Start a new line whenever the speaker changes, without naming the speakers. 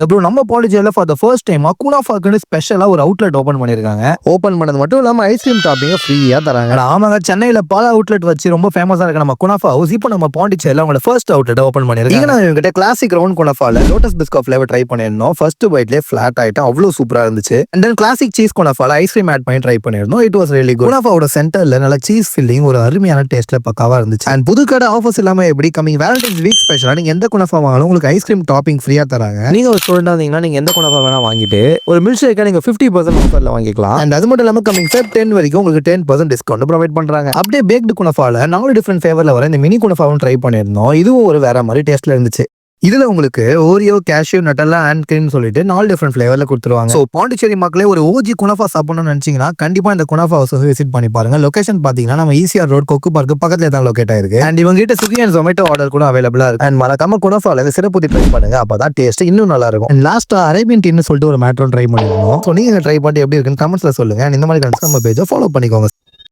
அப்புறம் நம்ம பாண்டிச்சேரியில ஃபார் த ஃபர்ஸ்ட் டைம் குனாஃபாக்குன்னு ஸ்பெஷலா ஒரு அவுட்லெட் ஓபன் பண்ணிருக்காங்க. ஓபன் பண்ணது மட்டும் இல்லாம ஐஸ்கிரீம் டாப்பிங்க ஃப்ரீயா தராங்க. ஆமாங்க, சென்னையில பல அவுட்லெட் வச்சு ரொம்ப ஃபேமஸா இருக்க நம்ம குனாஃபா ஹவுஸ் இப்போ நம்ம பாண்டிச்சேரியில அவங்களோட ஃபர்ஸ்ட் அவுட்லெட் ஓபன் பண்ணிருக்காங்க. நான் இவங்க கிட்ட கிளாசிக் ரவுண்ட் குனாஃபால லோட்டஸ் பிஸ்கட் ஃபிளேவர் ட்ரை பண்ணிருந்தோம். ஃபர்ஸ்ட் பைட்லயே ஃபிளாட் ஆயிட்டு அவ்வளவு சூப்பரா இருந்துச்சு. அண்ட் தென் கிளாசிக் சீஸ் குனாஃபால ஐஸ்கிரீம் ஆட் பண்ணி ட்ரை பண்ணிருந்தோம். It was really good. குனாஃபாவோட சென்டர்ல நல்ல சீஸ் ஃபில்லிங் ஒரு அருமையான டேஸ்ட்ல பக்காவா இருந்துச்சு. அண்ட் புது கடை ஆஃபர்ஸ் இல்லாம எப்படி கமிங் வேலண்டைன்ஸ் வீக் ஸ்பெஷலா நீங்க எந்த குனாஃபா வாங்கலாம் உங்களுக்கு ஐஸ்கிரீம் டாப்பிங் ஃப்ரீயா தராங்க. நீங்க ஒரு ஸ்டூடெண்டா இருந்தீங்கன்னா நீங்க எந்த குனாஃபா வேணா வாங்கிட்டு ஒரு மில்க் ஷேக்கை நீங்க 50% ஆஃபர்ல வாங்கிக்கலாம். அண்ட் அது மட்டும் இல்லாம கமிங் Feb 10 வரைக்கும் உங்களுக்கு 10% டிஸ்கவுண்ட் ப்ரொவைட் பண்றாங்க. அப்படியே பேக்டு குனாஃபால 4 டிஃபரெண்ட் ஃபிளேவர்ல வர இந்த மினி குனாஃபாவும் ட்ரை பண்ணிருந்தோம். இதுவும் ஒரு வேற மாதிரி டேஸ்ட்ல இருந்துச்சு. இதுல உங்களுக்கு ஓரியோ, கேஷ்யூ, நட்டல்லா அண்ட் கிரீம் சொல்லிட்டு 4 டிஃபரெண்ட் ஃபிளேவர்ல கொடுத்துருவாங்க. ஸோ பாண்டிச்சேரி மக்களே ஒரு ஓஜி குனாஃபா சாப்பிடணும்னு நினைச்சீங்கன்னா கண்டிப்பா இந்த குனாஃபா ஹவுஸ் விசிட் பண்ணி பாருங்க. லொகேஷன் பாத்தீங்கன்னா நம்ம ஈசிஆர் ரோட் கொக்கு பார்க்கு பக்கத்துல தான் லொகேட் ஆயிருக்கு. அண்ட் இவங்க கிட்ட ஸ்விக்கி அண்ட் ஜொமேட்டோ ஆர்டர் கூட அவைலபிளா இருக்கு. அண்ட் மறக்காம குனாஃபால இந்த சிறப்பு ட்ரை பண்ணுங்க, அப்பதான் டேஸ்ட் இன்னும் நல்லா இருக்கும். அண்ட் லாஸ்டா அரேபியன் டீன்னு சொல்லிட்டு ஒரு மேட்ரும் ட்ரை பண்ணிருந்தோம். ஸோ நீங்க ட்ரை பண்ணி எப்படி இருக்குன்னு கமெண்ட்ஸ்ல சொல்லுங்க. அண்ட் இந்த மாதிரி நம்ம பேஜை ஃபாலோ பண்ணிக்கோங்க.